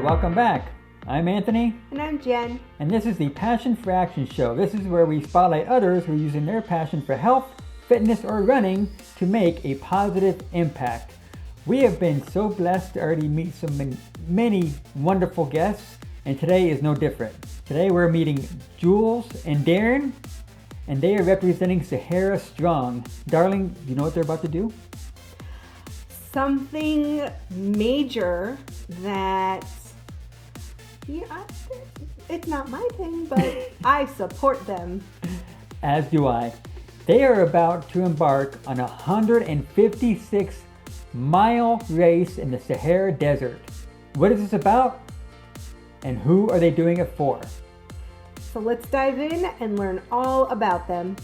welcome back. I'm Anthony. And I'm Jen. And this is the Passion for Action show. This is where we spotlight others who are using their passion for health, fitness, or running to make a positive impact. We have been so blessed to already meet many wonderful guests, and today is no different. Today we're meeting Jules and Darin, and they are representing Sahara Strong. Darling, do you know what they're about to do? Something major that, yeah, it's not my thing, but I support them. As do I. They are about to embark on a 156-mile race in the Sahara Desert. What is this about? And who are they doing it for? So let's dive in and learn all about them.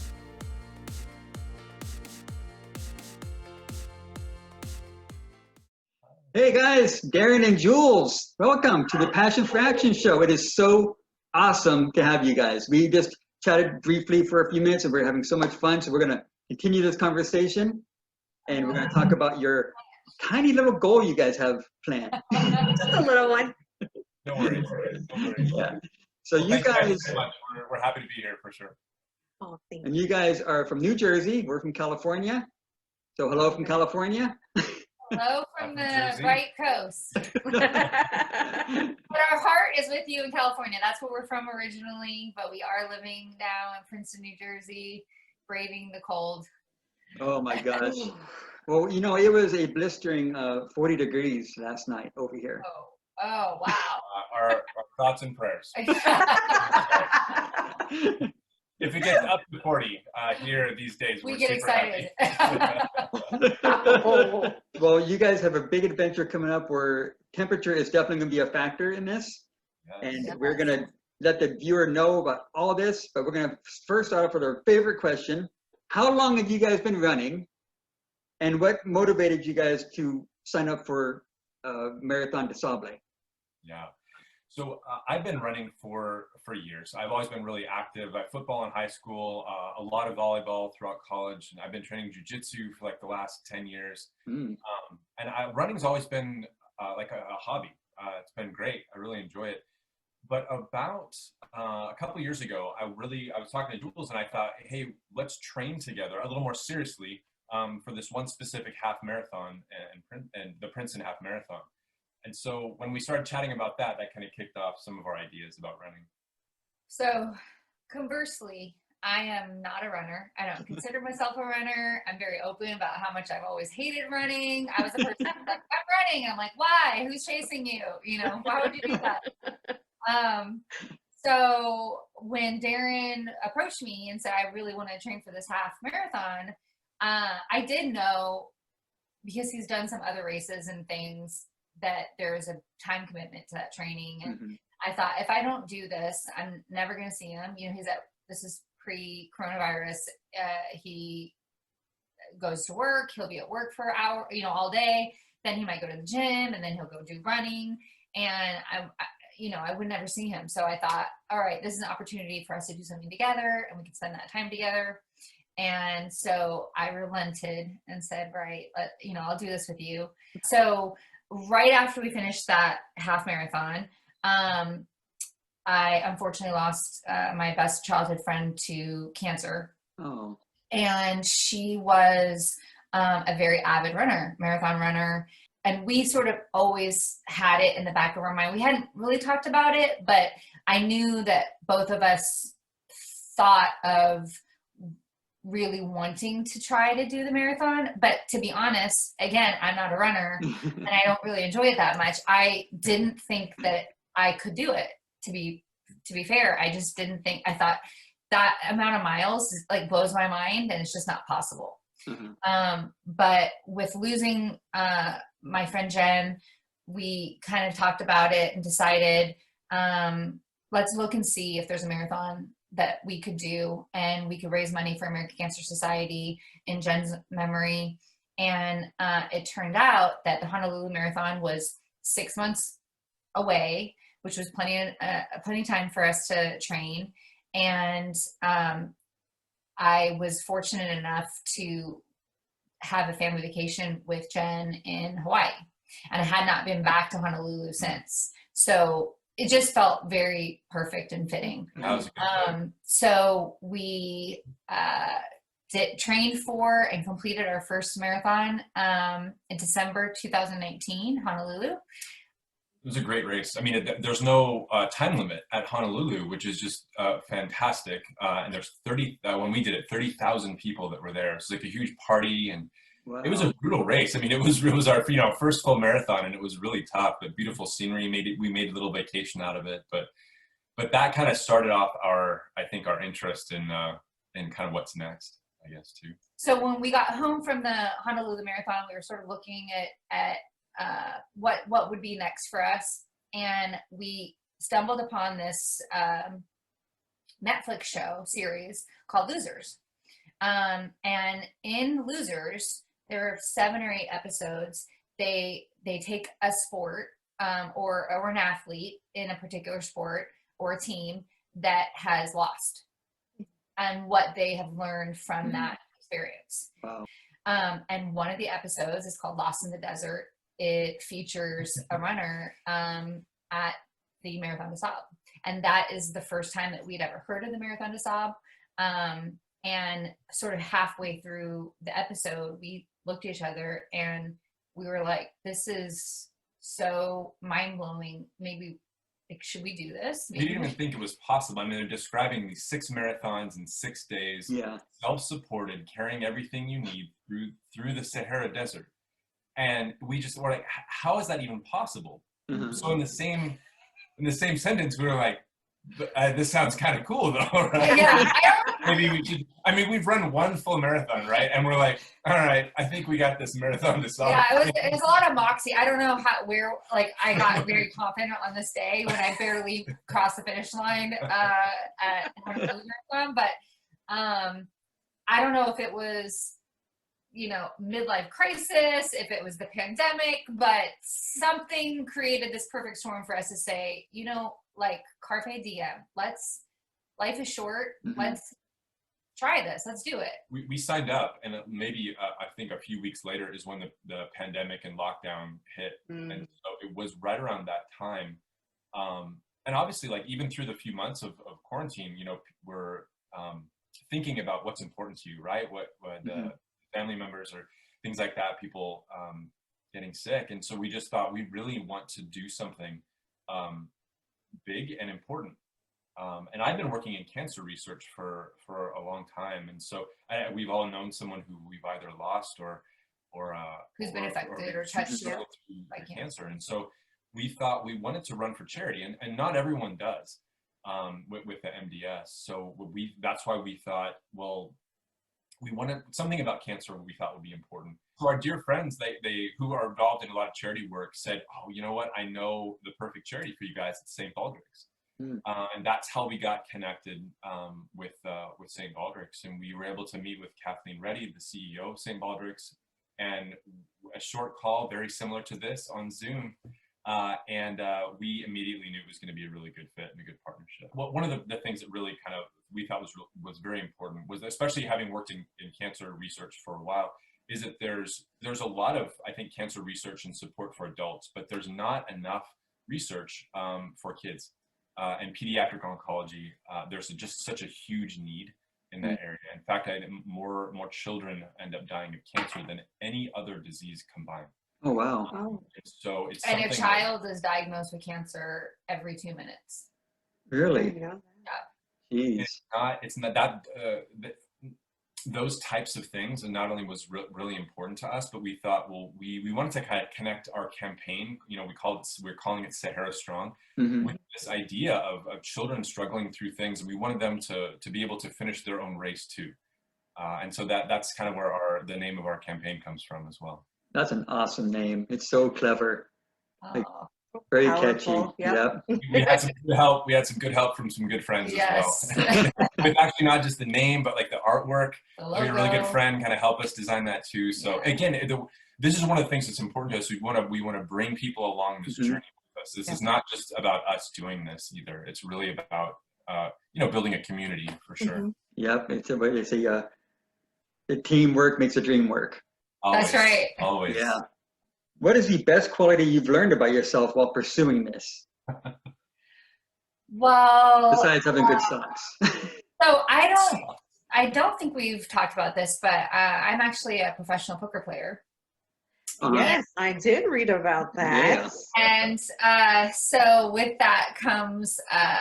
Hey guys, Darin and Jules, welcome to the Passion for Action show. It is so awesome to have you guys. We just chatted briefly for a few minutes and we're having so much fun. So we're going to continue this conversation and we're going to talk about your tiny little goal you guys have planned. Just a little one. Don't worry. Yeah. So well, you guys, so much. We're happy to be here for sure. Oh, thank and you guys are from New Jersey. We're from California. So hello from California. Hello from the Jersey. right coast. But our heart is with you in California. That's where we're from originally, but we are living now in Princeton, New Jersey, braving the cold. Oh my gosh. Well, you know, it was a blistering 40 degrees last night over here. Oh wow. Our thoughts and prayers. If it gets up to 40 here these days, We we're get super excited. happy. Well, you guys have a big adventure coming up where temperature is definitely going to be a factor in this. Yes. And we're going to let the viewer know about all this, but we're going to first start off with our favorite question. How long have you guys been running? And what motivated you guys to sign up for Marathon des Sables? Yeah. So I've been running for years. I've always been really active at football in high school, a lot of volleyball throughout college, and I've been training jiu-jitsu for like the last 10 years. And running's always been like a hobby. It's been great. I really enjoy it. But about a couple of years ago, I was talking to Jules and I thought, hey, let's train together a little more seriously for this one specific half marathon and the Princeton half marathon. And so when we started chatting about that kind of kicked off some of our ideas about running. So conversely, I am not a runner. I don't consider myself a runner. I'm very open about how much I've always hated running. I was the person that's like, I'm running. I'm like, why? Who's chasing you? You know, why would you do that? So when Darin approached me and said, I really want to train for this half marathon, I did know, because he's done some other races and things, that there's a time commitment to that training. And I thought, if I don't do this, I'm never going to see him. You know, this is pre-coronavirus. He goes to work. He'll be at work for an hour, all day. Then he might go to the gym and then he'll go do running. And I would never see him. So I thought, all right, this is an opportunity for us to do something together and we can spend that time together. And so I relented and said, right, I'll do this with you. So right after we finished that half marathon, I unfortunately lost my best childhood friend to cancer. Oh. And she was a very avid runner, marathon runner. And we sort of always had it in the back of our mind. We hadn't really talked about it, but I knew that both of us thought of really wanting to try to do the marathon. But to be honest, again, I'm not a runner and I don't really enjoy it that much. I didn't think that I could do it, to be fair. I just didn't think, I thought that amount of miles like blows my mind and it's just not possible. But with losing my friend Jen, we kind of talked about it and decided, let's look and see if there's a marathon that we could do and we could raise money for American Cancer Society in Jen's memory. And it turned out that the Honolulu Marathon was 6 months away, which was plenty of time for us to train. And I was fortunate enough to have a family vacation with Jen in Hawaii. and I had not been back to Honolulu since. So it just felt very perfect and fitting. That was a good fit. So we trained for and completed our first marathon in December 2019, Honolulu. It was a great race. I mean, there's no time limit at Honolulu, which is just fantastic. And there's when we did it, 30,000 people that were there. It's like a huge party, and Wow. it was a brutal race. I mean, it was our first full marathon, and it was really tough. But beautiful scenery. We made a little vacation out of it. But that kind of started off our interest in kind of what's next, I guess, too. So when we got home from the Honolulu Marathon, we were sort of looking at what would be next for us, and we stumbled upon this Netflix series called Losers. And in Losers, there are 7 or 8 episodes. They take a sport or an athlete in a particular sport or a team that has lost, and what they have learned from that experience. Wow. And one of the episodes is called Lost in the Desert. It features a runner at the Marathon des Sables. And that is the first time that we'd ever heard of the Marathon des Sables. And sort of halfway through the episode, we looked at each other and we were like, this is so mind-blowing. Maybe, should we do this? We didn't even think it was possible. I mean, they're describing these 6 marathons in 6 days, self-supported, carrying everything you need through the Sahara Desert. And we just were like, how is that even possible? Mm-hmm. So in the same sentence, we were like, this sounds kind of cool though, right? Yeah. Maybe we should. I mean, we've run one full marathon, right? And we're like, all right, I think we got this marathon to solve. Yeah, it was a lot of moxie. I don't know I got very confident on this day when I barely crossed the finish line at Honolulu Marathon, but I don't know if it was, midlife crisis, if it was the pandemic, but something created this perfect storm for us to say, like carpe diem. Life is short. Mm-hmm. Let's try this. Let's do it. We signed up, and maybe I think a few weeks later is when the pandemic and lockdown hit, and so it was right around that time. And obviously, like even through the few months of quarantine, we're thinking about what's important to you, right? What family members or things like that, people getting sick, and so we just thought we really want to do something big and important. And I've been working in cancer research for a long time, and so we've all known someone who we've either lost or who's been affected or touched by cancer. And so we thought we wanted to run for charity, and not everyone does with the MDS. So that's why we thought, well, we wanted something about cancer we thought would be important. So our dear friends, they who are involved in a lot of charity work said, oh, you know what? I know the perfect charity for you guys. It's St. Baldrick's. And that's how we got connected with St. Baldrick's. And we were able to meet with Kathleen Reddy, the CEO of St. Baldrick's, and a short call, very similar to this, on Zoom. And we immediately knew it was going to be a really good fit and a good partnership. Well, one of the things that really kind of we thought was very important was, especially having worked in cancer research for a while, is that there's a lot of, I think, cancer research and support for adults, but there's not enough research for kids. And pediatric oncology, there's just such a huge need in that area. In fact, more children end up dying of cancer than any other disease combined. Oh, wow. So it's and a child is diagnosed with cancer every 2 minutes. Really? Yeah. Jeez. It's not that those types of things, and not only was really important to us, but we thought, well, we wanted to kind of connect our campaign. We're calling it Sahara Strong, with this idea of children struggling through things, and we wanted them to be able to finish their own race too. And so that's kind of where the name of our campaign comes from as well. That's an awesome name. It's so clever. Like, Oh, very Powerful. catchy. Yep. We had some good help. We had some good help from some good friends yes. as well. With actually not just the name, but like the artwork. The We had a really logo. good friend kind of help us design that too. So again, this is one of the things that's important to us. We want to bring people along this journey with us. This is not just about us doing this either. It's really about building a community for sure. Yep. The teamwork makes the dream work. Always, That's right. Always. Yeah. What is the best quality you've learned about yourself while pursuing this? Well, Besides having good socks. so I don't think we've talked about this, but I'm actually a professional poker player. Yes, I did read about that. And so with that comes a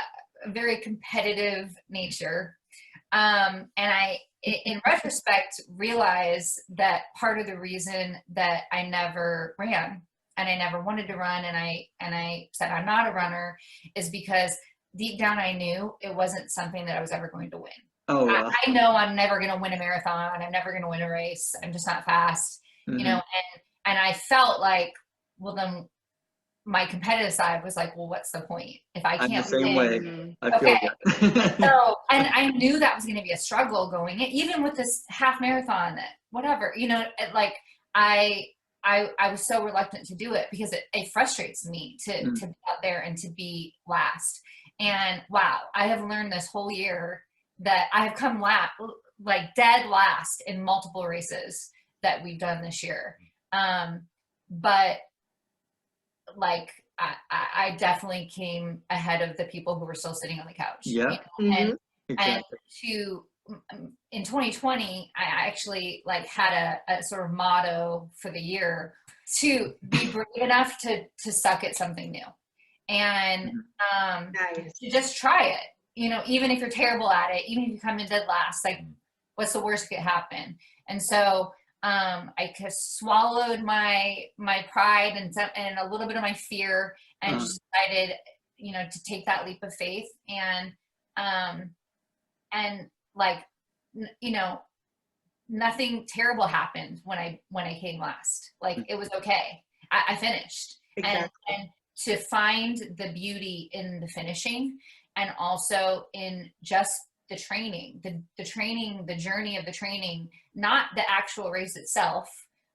very competitive nature. And I, in retrospect, realize that part of the reason that I never ran and I never wanted to run and I said I'm not a runner is because deep down I knew it wasn't something that I was ever going to win. Oh, wow. I know I'm never going to win a marathon. I'm never going to win a race. I'm just not fast, you know, and I felt like, well, then my competitive side was like, well, what's the point if I can't I'm the same win? way. I feel that. So, and I knew that was going to be a struggle going in, even with this half marathon, whatever, you know, like I was so reluctant to do it because it frustrates me to be out there and to be last. And wow, I have learned this whole year that I have come like dead last in multiple races that we've done this year. But like I definitely came ahead of the people who were still sitting on the couch. Yeah. You know? Exactly. And in 2020, I actually like had a sort of motto for the year to be brave enough to suck at something new and Nice. to just try it. You know, even if you're terrible at it, even if you come in dead last, like what's the worst that could happen? And so I just swallowed my pride and a little bit of my fear and just decided, you know, to take that leap of faith and like, you know, nothing terrible happened when I came last. Like it was okay. I finished. Exactly. And to find the beauty in the finishing and also in just the training, the training, the journey of the training, not the actual race itself,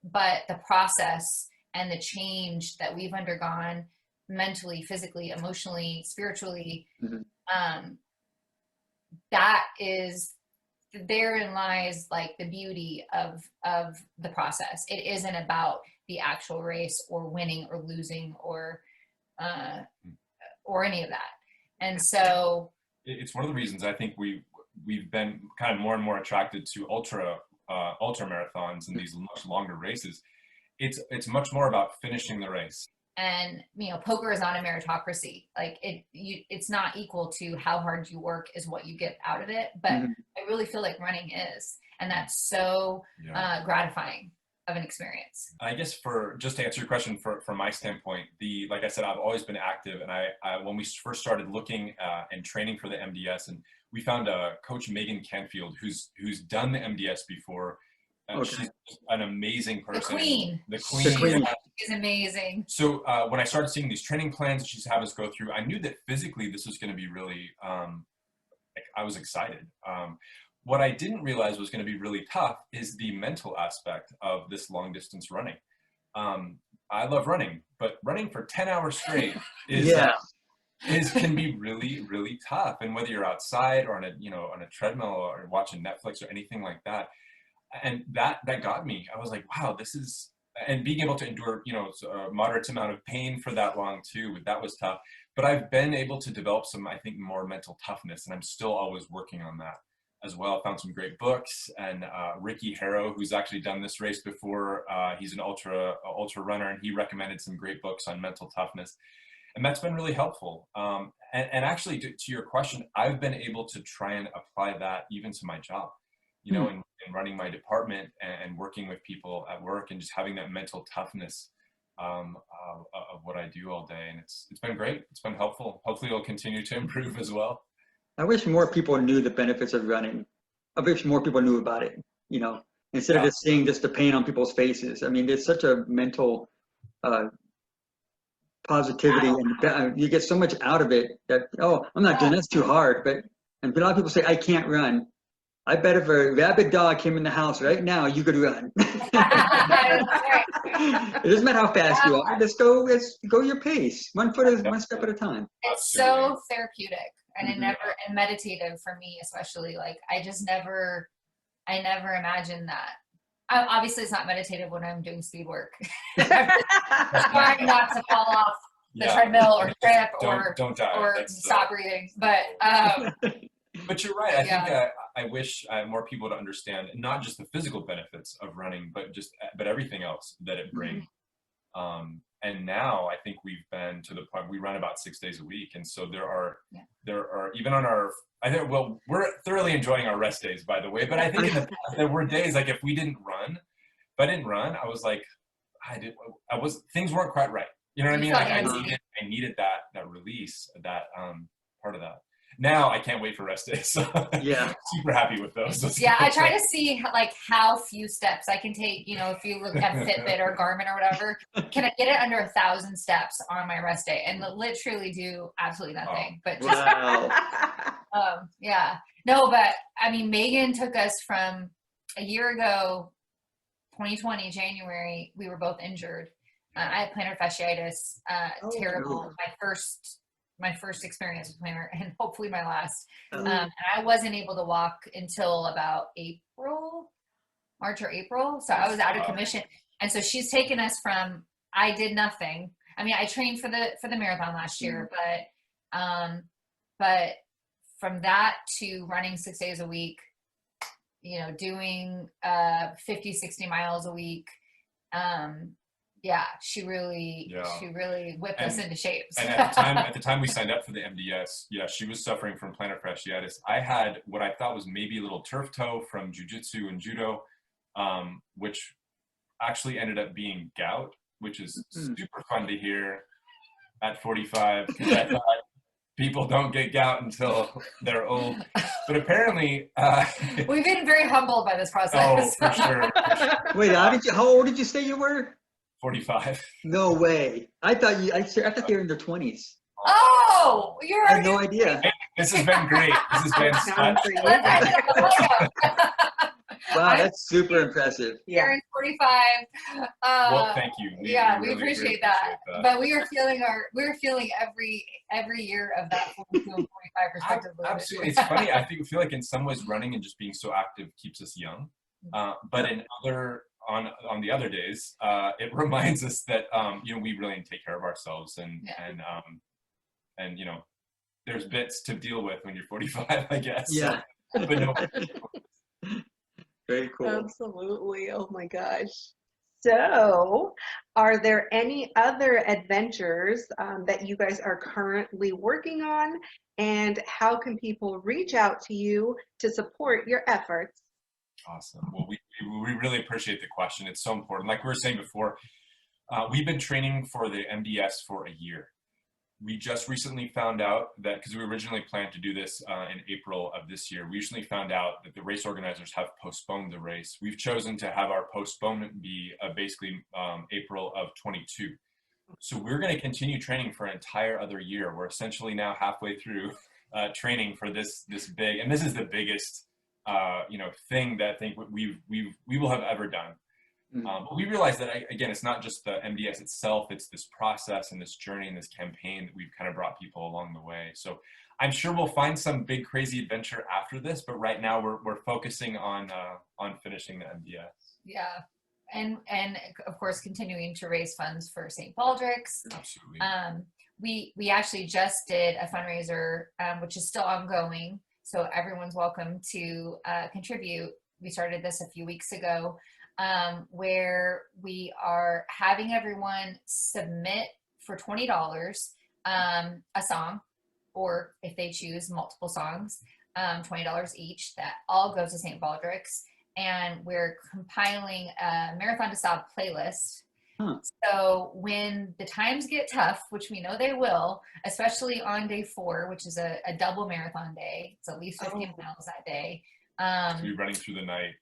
but the process and the change that we've undergone mentally, physically, emotionally, spiritually. That is, therein lies like the beauty of the process. It isn't about the actual race or winning or losing or any of that. And so it's one of the reasons I think we've been kind of more and more attracted to ultra marathons and these much longer races. It's much more about finishing the race. And you know, poker is not a meritocracy. Like it's not equal to how hard you work is what you get out of it. But I really feel like running is, and that's so gratifying of an experience. I guess just to answer your question, from my standpoint, like I said, I've always been active, and I when we first started looking and training for the MDS, and we found Coach Megan Canfield who's done the MDS before. She's an amazing person. The queen. She's amazing. So when I started seeing these training plans she's have us go through, I knew that physically this was going to be really, I was excited. What I didn't realize was going to be really tough is the mental aspect of this long distance running. I love running, but running for 10 hours straight can be really, really tough. And whether you're outside or on a treadmill or watching Netflix or anything like that, and that got me. I was like, wow, this is, and being able to endure, a moderate amount of pain for that long too, that was tough. But I've been able to develop some, I think, more mental toughness, and I'm still always working on that as well. I found some great books, and Ricky Harrow, who's actually done this race before, he's an ultra runner, and he recommended some great books on mental toughness. And that's been really helpful. And actually, to your question, I've been able to try and apply that even to my job. In running my department and working with people at work and just having that mental toughness of what I do all day. And it's been great. It's been helpful. Hopefully it'll continue to improve as well. I wish more people knew the benefits of running. I wish more people knew about it, instead of just seeing just the pain on people's faces. I mean, there's such a mental positivity, and you get so much out of it that, I'm not doing that's too hard. And a lot of people say, I can't run. I bet if a rabid dog came in the house right now, you could run. It doesn't matter how fast you are. Just go your pace. One step at a time. It's so therapeutic and and meditative for me, especially. Like I never imagined that Obviously it's not meditative when I'm doing speed work. I'm trying not to fall off the treadmill or trip don't die. or stop breathing. But but you're right. I think I wish I had more people to understand not just the physical benefits of running, but everything else that it brings. And now I think we've been to the point we run about 6 days a week, and so there are even on our we're thoroughly enjoying our rest days, by the way. But I think in the past, there were days like if I didn't run, I was like things weren't quite right. You know what I mean? Like I needed that release, that part of that. Now I can't wait for rest days. So yeah, super happy with those. I try to see like how few steps I can take. You know, if you look at Fitbit or Garmin or whatever, can I get it under 1,000 steps on my rest day and literally do absolutely nothing? But just, no, but I mean, Megan took us from a year ago, 2020 January. We were both injured. I had plantar fasciitis, terrible. My first experience with plantar, and hopefully my last. And I wasn't able to walk until about March or April. So I was out of commission. And so she's taken us from, I did nothing. I mean, I trained for the marathon last year, but from that to running 6 days a week, you know, doing 50, 60 miles a week. She really whipped us into shape. And at the time we signed up for the MDS, she was suffering from plantar fasciitis. I had what I thought was maybe a little turf toe from jujitsu and judo, which actually ended up being gout, which is super fun to hear at 45. Because I thought people don't get gout until they're old, but apparently we've been very humbled by this process. Oh, for sure. Wait, how old did you say you were? 45. No way. I thought you were in their 20s. Oh, I had no idea. This has been great. This has been Wow, that's super impressive. You're 45. Well, thank you. We really appreciate that. But we're feeling every year of that 42 and 45 respectively. Absolutely. It's funny. I feel like in some ways running and just being so active keeps us young. But on the other days, it reminds us that we really need to take care of ourselves and you know, there's bits to deal with when you're 45, I guess. Yeah. So, but no. Very cool. Absolutely. Oh my gosh. So, are there any other adventures that you guys are currently working on, and how can people reach out to you to support your efforts? Awesome. Well, we really appreciate the question. It's so important. Like we were saying before, we've been training for the MDS for a year. We just recently found out that, because we originally planned to do this in April of this year, we recently found out that the race organizers have postponed the race. We've chosen to have our postponement be basically April of 22. So we're going to continue training for an entire other year. We're essentially now halfway through training for this big, and this is the biggest thing that I think we will have ever done. But we realize that, again, it's not just the MDS itself, it's this process and this journey and this campaign that we've kind of brought people along the way. So I'm sure we'll find some big crazy adventure after this, but right now we're focusing on finishing the MDS. Yeah. And of course continuing to raise funds for St. Baldrick's. Absolutely. We actually just did a fundraiser, which is still ongoing. So everyone's welcome to contribute. We started this a few weeks ago, where we are having everyone submit for $20 a song, or if they choose multiple songs, $20 each. That all goes to St. Baldrick's, and we're compiling a Marathon to Sob playlist. So when the times get tough, which we know they will, especially on day 4, which is a double marathon day, it's at least 15 miles that day. So you're running through the night.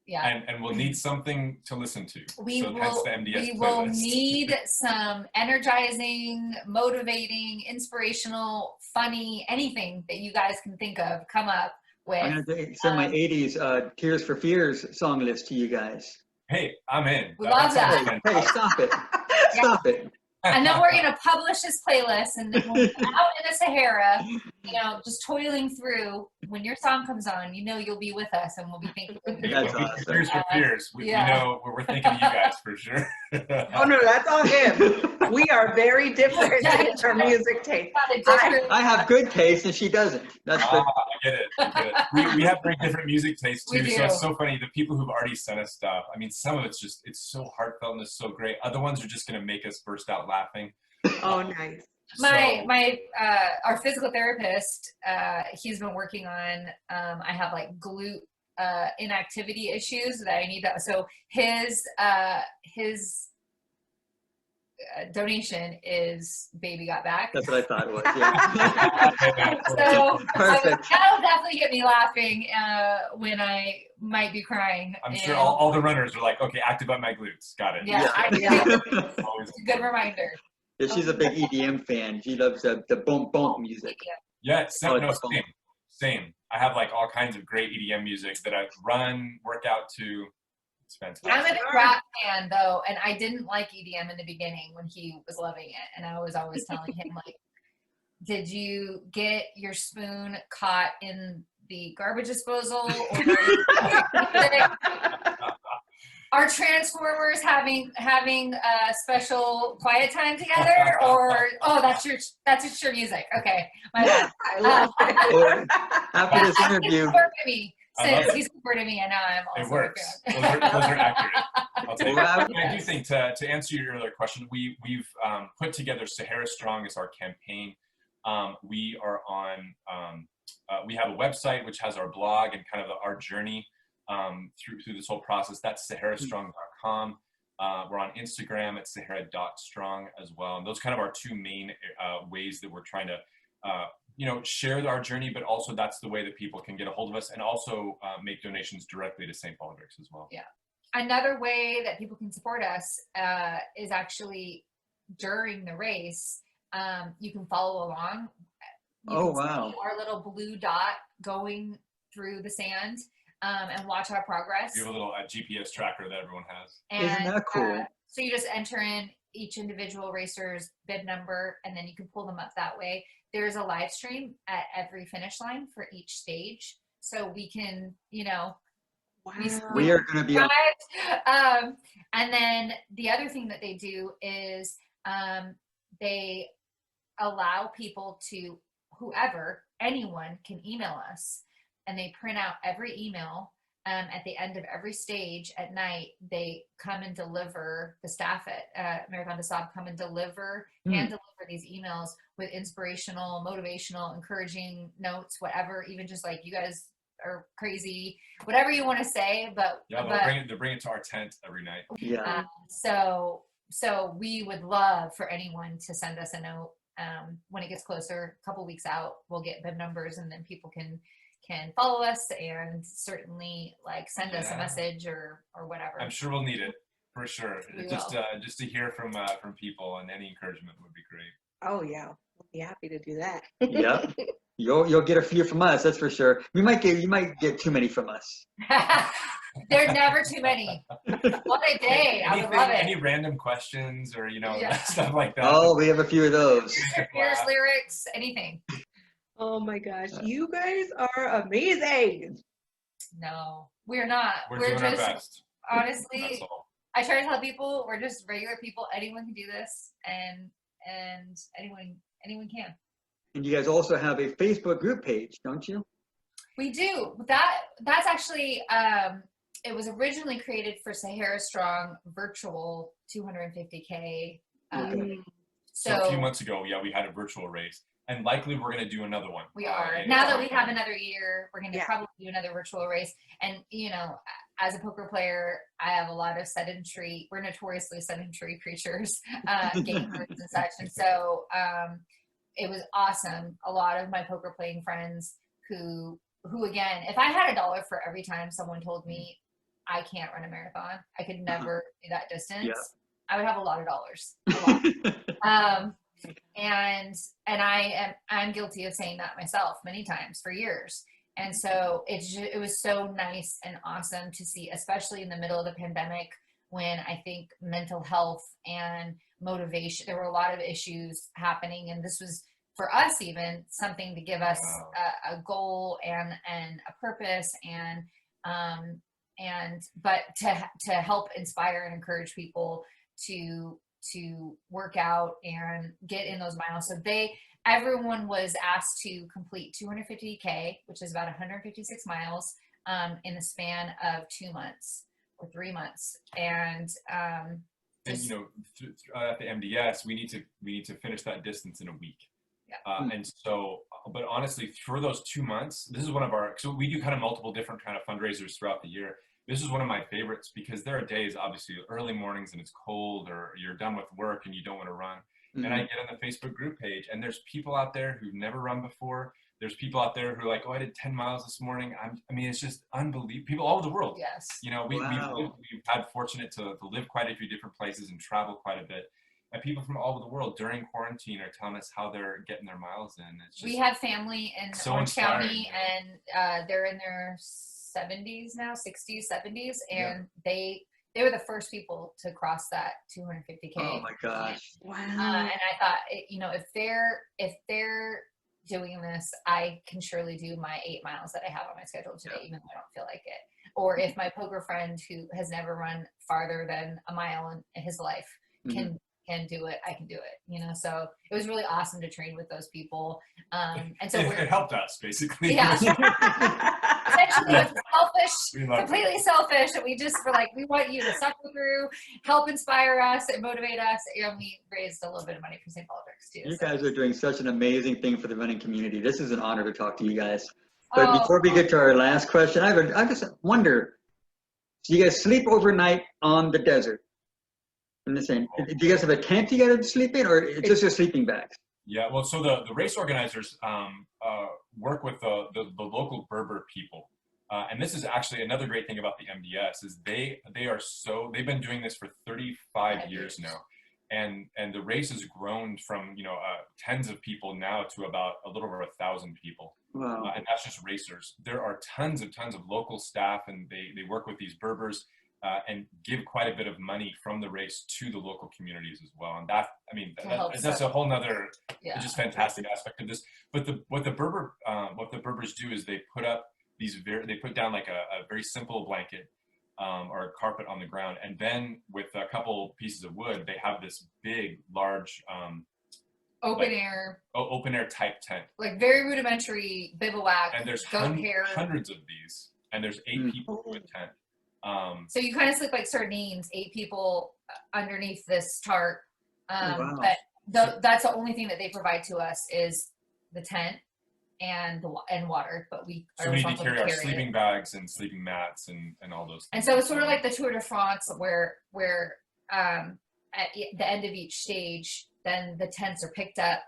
Yeah. And we'll need something to listen to. We playlist. will need some energizing, motivating, inspirational, funny, anything that you guys can think of, come up with. I'm going to send my 80s Tears for Fears song list to you guys. Hey, I'm in. We love that. Hey, stop it. Stop it. And then we're going to publish this playlist, and then we'll be out in the Sahara you know, just toiling through. When your song comes on, you know you'll be with us and we'll be thinking of you. That's When awesome. Fears for Fears. We Yeah. know we're thinking of you guys for sure. Oh no, that's all him. We are very different in our music taste. I have good taste and she doesn't. That's I get it. I get it. We have very different music tastes We too. So do. it's so funny. The people who've already sent us stuff, I mean, some of it's just, it's so heartfelt and it's so great. Other ones are just going to make us burst out laughing. Oh, nice. Our physical therapist, he's been working on, I have like glute inactivity issues that I need that. So his donation is Baby Got Back. what I thought it was. Yeah. So Perfect. that'll definitely get me laughing when I might be crying. I'm sure all the runners are like, okay, activate my glutes. Got it. Yeah, Always it's a good reminder. Yeah, she's a big EDM fan. She loves the boom boom music. Yeah, Oh, same. I have like all kinds of great EDM music that I run, work out to. It's fantastic. I'm a big rap fan though, and I didn't like EDM in the beginning when he was loving it, and I was always telling him like, did you get your spoon caught in the garbage disposal, or are Transformers having a special quiet time together, or that's your music? Okay, my bad. I love it. Or after this He interview, supported me I love since it. he supported me, and now I'm It also works. a fan. Those are accurate. I'll take Wow. it. I do think to answer your earlier question, we've put together Sahara Strong as our campaign. We are on. We have a website which has our blog and kind of our journey through this whole process. That's saharastrong.com. We're on Instagram at sahara.strong as well. And those kind of are two main ways that we're trying to share our journey, but also that's the way that people can get a hold of us and also make donations directly to St. Baldrick's as well. Yeah. Another way that people can support us is actually during the race. You can follow along. You can see our little blue dot going through the sand and watch our progress. We have a little GPS tracker that everyone has. And, isn't that cool? so you just enter in each individual racer's bib number, and then you can pull them up that way. There's a live stream at every finish line for each stage, so we can, Wow. We are going to be on. And then the other thing that they do is they allow people to, anyone can email us, and they print out every email. At the end of every stage at night, they come and deliver, the staff at Marathon des Sables come and hand deliver these emails with inspirational, motivational, encouraging notes, whatever, even just like, you guys are crazy, whatever you want to say. But Yeah, they'll bring it to our tent every night. Yeah. So we would love for anyone to send us a note. When it gets closer, a couple weeks out, we'll get bib numbers, and then people can follow us and certainly like send us a message or whatever. I'm sure we'll need it for sure. We Just will. to hear from people, and any encouragement would be great. Oh yeah, we'll be happy to do that. Yep. You'll get a few from us, that's for sure. You might get too many from us. There's never too many. What a day. I would love it. Any random questions or stuff like that. Oh, we have a few of those. Fierce lyrics, anything. Oh my gosh, you guys are amazing. No, we're not. We're doing our best. Honestly, That's all. I try to tell people we're just regular people. Anyone can do this, and anyone can. And you guys also have a Facebook group page, don't you? We do. That's actually it was originally created for Sahara Strong virtual 250K. So a few months ago, we had a virtual race, and likely we're going to do another one. We are. Now that we have another year, we're going to probably do another virtual race. And, as a poker player, I have a lot of we're notoriously sedentary creatures, gamers and such. And so it was awesome. A lot of my poker playing friends who again, if I had $1 for every time someone told me I can't run a marathon, I could never do that distance, I would have a lot of dollars. And I'm guilty of saying that myself many times for years. And so it was so nice and awesome to see, especially in the middle of the pandemic, when I think mental health and motivation, there were a lot of issues happening. And this was for us even something to give us a goal and a purpose but to help inspire and encourage people to work out and get in those miles. So everyone was asked to complete 250K, which is about 156 miles, in the span of 2 months or 3 months. And you know, at the MDS, we need to finish that distance in a week. Yeah. And so, but honestly, for those 2 months, this is so we do kind of multiple different kind of fundraisers throughout the year. This is one of my favorites because there are days, obviously, early mornings and it's cold, or you're done with work and you don't want to run. Mm-hmm. And I get on the Facebook group page, and there's people out there who've never run before. There's people out there who are like, oh, I did 10 miles this morning. I mean, it's just unbelievable. People all over the world. Yes. You know, we've had fortunate to live quite a few different places and travel quite a bit. And people from all over the world during quarantine are telling us how they're getting their miles in. It's just, we have family in so Orange inspiring, County, and they're in their 70s now, 60s, 70s, and they were the first people to cross that 250K. Oh my gosh! Wow. And I thought, you know, if they're doing this, I can surely do my 8 miles that I have on my schedule today, even though I don't feel like it. Or if my poker friend who has never run farther than a mile in his life can do it, I can do it, you know? So it was really awesome to train with those people. And so it helped us, basically. Yeah. Essentially, it was completely selfish. And we just were like, we want you to suffer through, help inspire us and motivate us. And we raised a little bit of money for St. Patrick's too. You guys are doing such an amazing thing for the running community. This is an honor to talk to you guys. But before we get to our last question, I just wonder, do you guys sleep overnight on the desert? I'm just saying, do you guys have a tent you got to sleep in, or it's just your sleeping bags? Yeah, well, so the race organizers work with the local Berber people. And this is actually another great thing about the MDS is they've been doing this for 35 years now. And the race has grown from, you know, tens of people now to about a little over 1,000 people. Wow. And that's just racers. There are tons of local staff, and they work with these Berbers and give quite a bit of money from the race to the local communities as well. And that's a whole nother, just fantastic aspect of this. But what the Berbers do is they put up they put down like a very simple blanket or a carpet on the ground, and then with a couple pieces of wood, they have this big, large open air type tent, like very rudimentary bivouac. And there's hundreds of these, and there's 8 people to a tent. So you kind of sleep like sardines, 8 people underneath this tarp. Wow. But that's the only thing that they provide to us is the tent and water. But we need to carry our sleeping bags and sleeping mats and all those things. And so it's sort of like the Tour de France, where at the end of each stage, then the tents are picked up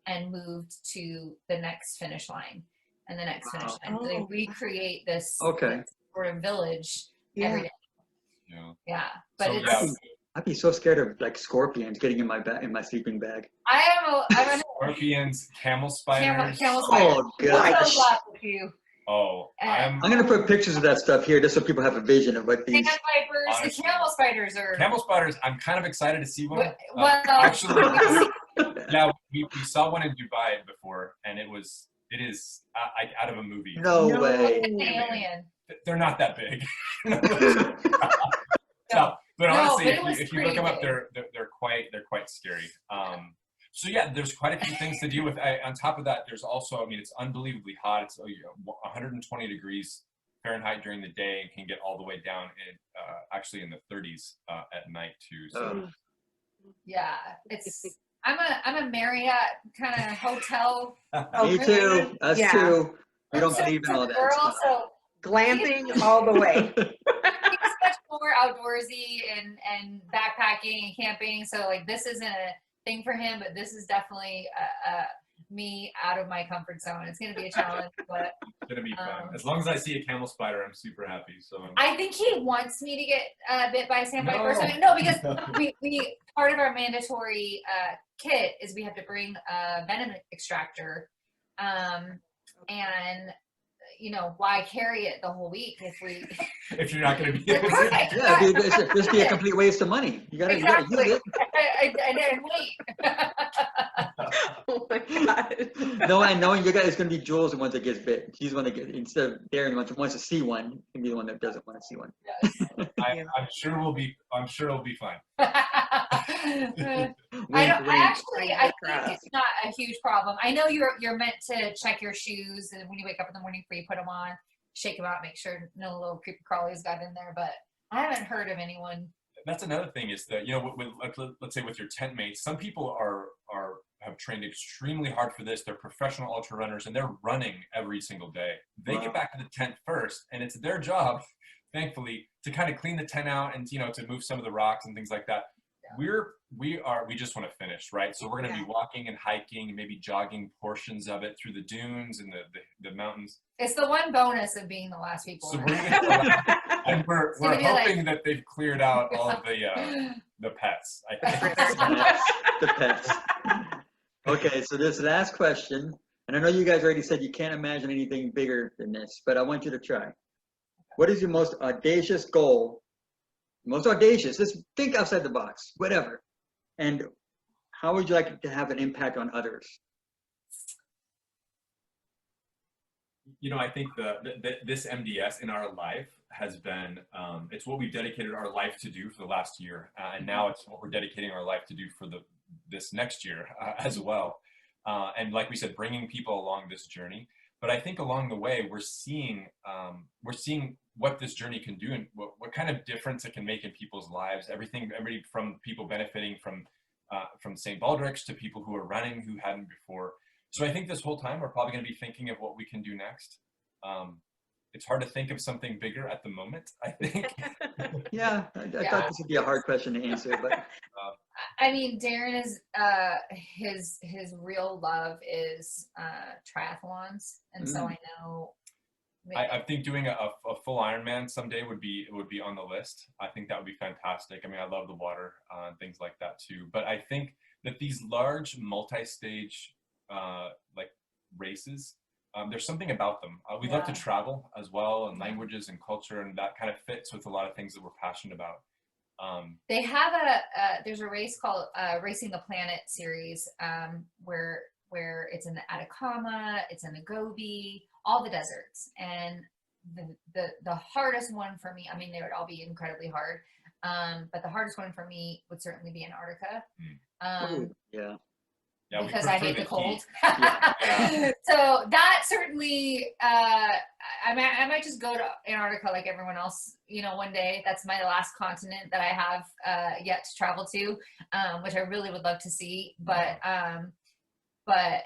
and moved to the next finish line and the next finish line. So they recreate this sort of village every day. Yeah. But I'd be so scared of like scorpions getting in my sleeping bag. I'm scorpions, camel spiders. Camel spiders. Oh gosh. I'm gonna put pictures of that stuff here just so people have a vision of what these. Sand vipers, the camel spiders are. Camel spiders. I'm kind of excited to see one. Actually, we saw one in Dubai before, and it is out of a movie. No way. An alien. They're not that big. But honestly, if you look them up, they're quite scary. So yeah, there's quite a few things to deal with. On top of that, there's also, I mean, it's unbelievably hot. It's 120 degrees Fahrenheit during the day, and can get all the way down actually in the 30s at night too. So yeah, I'm a Marriott kind of hotel. Me too. Us too. We don't believe in all that. We're also glamping all the way. It's much more outdoorsy and backpacking and camping. So like this isn't a thing for him, but this is definitely me out of my comfort zone. It's going to be a challenge, but it's going to be fun. As long as I see a camel spider, I'm super happy. So I think he wants me to get bit by a sand viper. No, because we part of our mandatory kit is we have to bring a venom extractor, and why carry it the whole week if we if you're not going to be able to. perfect. Yeah, it'd just be a complete waste of money. You gotta Exactly. use it. I didn't wait. Oh my God. Knowing you guys is gonna be Jules the one that gets bit. She's the one that gets, instead of Darin wants to see one, can be the one that doesn't want to see one. Yes. I'm sure it'll be fine. I think it's not a huge problem. I know you're meant to check your shoes, and when you wake up in the morning before you put them on, shake them out, make sure no little creepy crawlies got in there. But I haven't heard of anyone. That's another thing is that, let's say with your tent mates, some people have trained extremely hard for this. They're professional ultra runners and they're running every single day. They get back to the tent first, and it's their job, thankfully, to kind of clean the tent out and to move some of the rocks and things like that. We just want to finish, right? So we're going to be walking and hiking and maybe jogging portions of it through the dunes and the mountains. It's the one bonus of being the last people. So and we're hoping that they've cleared out all of the pets, I think. The pets. Okay, so this last question, and I know you guys already said you can't imagine anything bigger than this, but I want you to try. What is your most audacious goal? Most audacious, just think outside the box, whatever. And how would you like it to have an impact on others? I think this MDS in our life has been, it's what we've dedicated our life to do for the last year. And now it's what we're dedicating our life to do for this next year as well. And like we said, bringing people along this journey. But I think along the way, we're seeing what this journey can do and what kind of difference it can make in people's lives. Everybody from people benefiting from St. Baldrick's to people who are running who hadn't before. So I think this whole time we're probably going to be thinking of what we can do next. It's hard to think of something bigger at the moment, I think. Yeah, I thought this would be a hard question to answer, but I mean, Darin is his real love is triathlons, and so I know. I think doing a full Ironman someday would be on the list. I think that would be fantastic. I mean, I love the water and things like that too. But I think that these large multi-stage races, there's something about them. We love to travel as well, and languages and culture, and that kind of fits with a lot of things that we're passionate about. They have there's a race called Racing the Planet series where it's in the Atacama, it's in the Gobi, all the deserts, and the hardest one for me, I mean, they would all be incredibly hard, but the hardest one for me would certainly be Antarctica. Yeah, because I hate the cold. Yeah. So that certainly, I might just go to Antarctica like everyone else, one day. That's my last continent that I have yet to travel to, which I really would love to see. But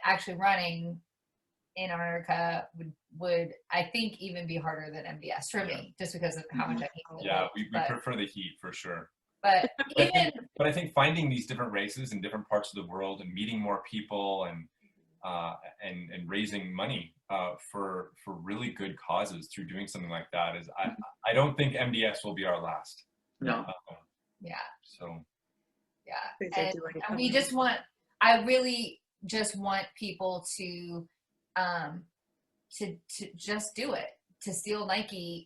actually running in Antarctica would I think even be harder than MBS for me, just because of how much I hate the cold. We prefer the heat for sure. But I think finding these different races in different parts of the world and meeting more people and raising money for really good causes through doing something like that is I don't think MDS will be our last. No. So. Yeah. And I really just want people to just do it, to steal Nike's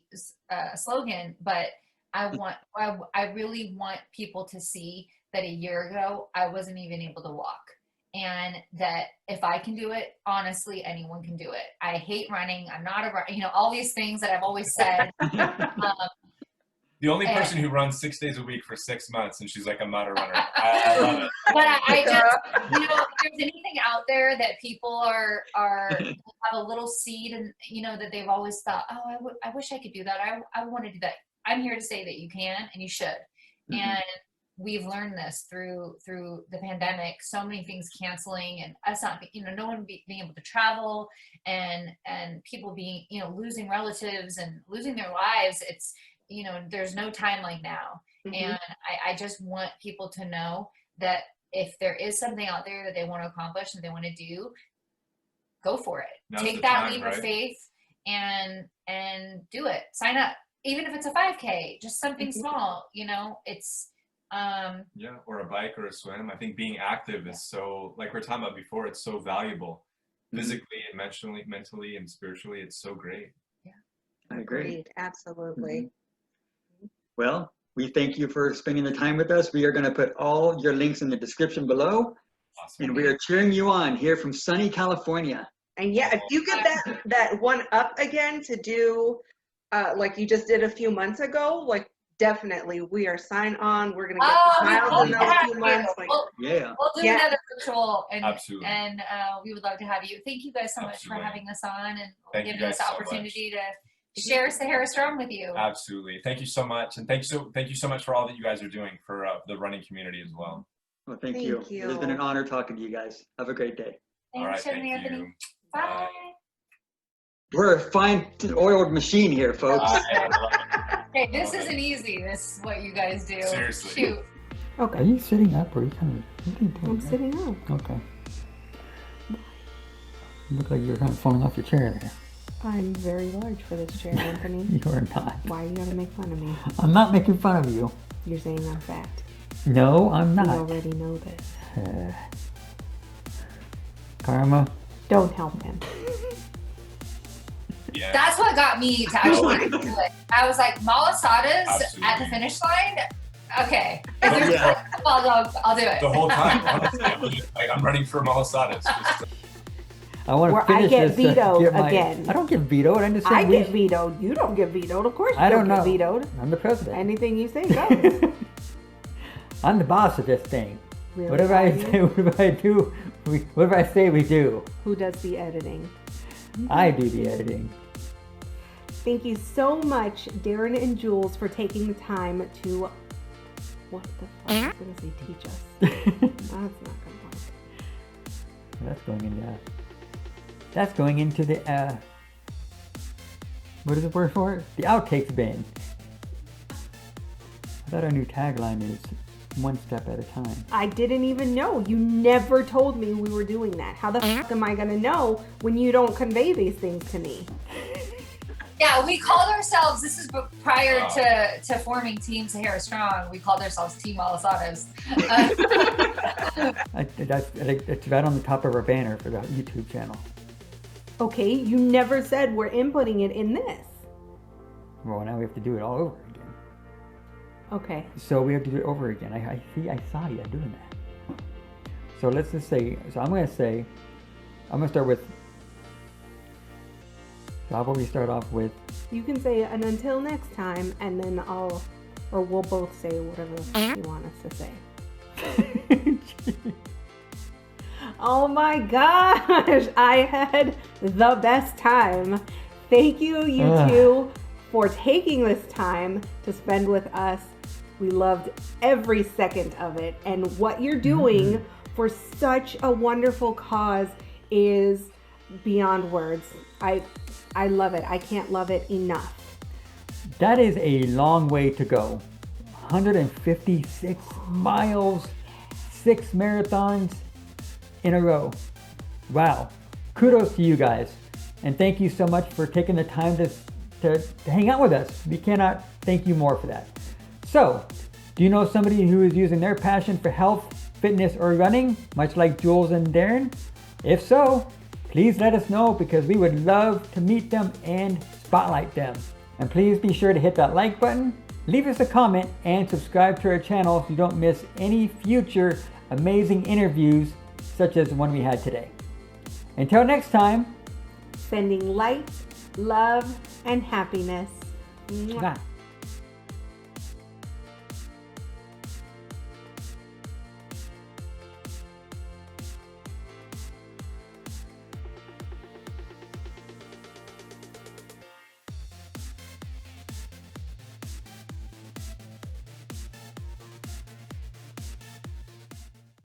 slogan, but I really want people to see that a year ago I wasn't even able to walk, and that if I can do it, honestly, anyone can do it. I hate running. I'm not all these things that I've always said. The only person who runs 6 days a week for 6 months, and she's like, I'm not a runner. I love it. But I just, if there's anything out there that people have a little seed, and that they've always thought, oh, I wish I could do that. I want to do that. I'm here to say that you can and you should. And we've learned this through the pandemic, so many things canceling and us not, no one being able to travel, and people being, losing relatives and losing their lives. It's, there's no time like now. And I just want people to know that if there is something out there that they want to accomplish and they want to do, go for it. Now's Take that time, leap right? of faith and do it. Sign up. Even if it's a 5K, just something small, it's or a bike or a swim. I think being active is so, like we were talking about before, it's so valuable. physically and mentally and spiritually. It's so great. I agree. Agreed. Absolutely. Well, we thank you for spending the time with us. We are going to put all your links in the description below. Awesome. And we are cheering you on here from sunny California. And yeah, if you get that one up again to do like you just did a few months ago, like definitely we are sign on. We're gonna get miles in those few months. Like, Yeah. We'll do another virtual, and Absolutely. and we would love to have you. Thank you guys so much for having us on and Thank you giving us the guys so opportunity to share Sahara Strong with you. Absolutely. Thank you so much. And thank you so much for all that you guys are doing for the running community as well. Well, thank you. It has been an honor talking to you guys. Have a great day. All right, Thanks, Tiffany, thank Anthony. you. Bye. We're a fine oiled machine here, folks. Hey, this isn't easy. This is what you guys do. Seriously. Shoot. Okay. Are you sitting up or are you kind of? What are you doing? I'm sitting up. Okay. You look like you're kind of falling off your chair there. I'm very large for this chair, Anthony. You are not. Why you gotta make fun of me? I'm not making fun of you. You're saying I'm fat. No, I'm We not. already know this. Karma. Don't help him. Yeah. That's what got me to actually do it. I was like, malasadas Absolutely. at the finish line? Okay. Yeah. I'll do it. The whole time, honestly, I'm running for malasadas. I want Where to finish I get this. vetoed get my- again. I don't get vetoed. I'm just I saying get vetoed. You don't get vetoed. Of course you I don't get know. vetoed. I'm the president. Anything you say goes. I'm the boss of this thing. Really, Whatever I are you? say, whatever I do, whatever I say, we do. Who does the editing? I do the editing. Thank you so much, Darin and Jules, for taking the time to. What the fuck does he teach us? That's not gonna work. That's going into the what is the word for it? The outtakes bin. I thought our new tagline is one step at a time. I didn't even know. You never told me we were doing that. How the fuck am I gonna know when you don't convey these things to me? Yeah, we called ourselves, this is prior to forming Team Sahara Strong, we called ourselves Team Malasadas. It's right on the top of our banner for the YouTube channel. Okay, you never said we're inputting it in this. Well, now we have to do it all over again. Okay. So we have to do it over again. I saw you doing that. So let's just say, I'm going to start with, so how about we start off with, You can say an until next time, and then we'll both say whatever the fuck you want us to say. Oh my gosh, I had the best time. Thank you, you two, for taking this time to spend with us. We loved every second of it. And what you're doing for such a wonderful cause is beyond words. I love it. I can't love it enough. that is a long way to go. 156 miles, 6 marathons in a row. Wow. Kudos to you guys. And thank you so much for taking the time to hang out with us. We cannot thank you more for that. So, do you know somebody who is using their passion for health, fitness, or running, much like Jules and Darin? If so, please let us know because we would love to meet them and spotlight them. And please be sure to hit that like button, leave us a comment, and subscribe to our channel so you don't miss any future amazing interviews such as the one we had today. Until next time, Sending light, love, and happiness. Mwah. mwah.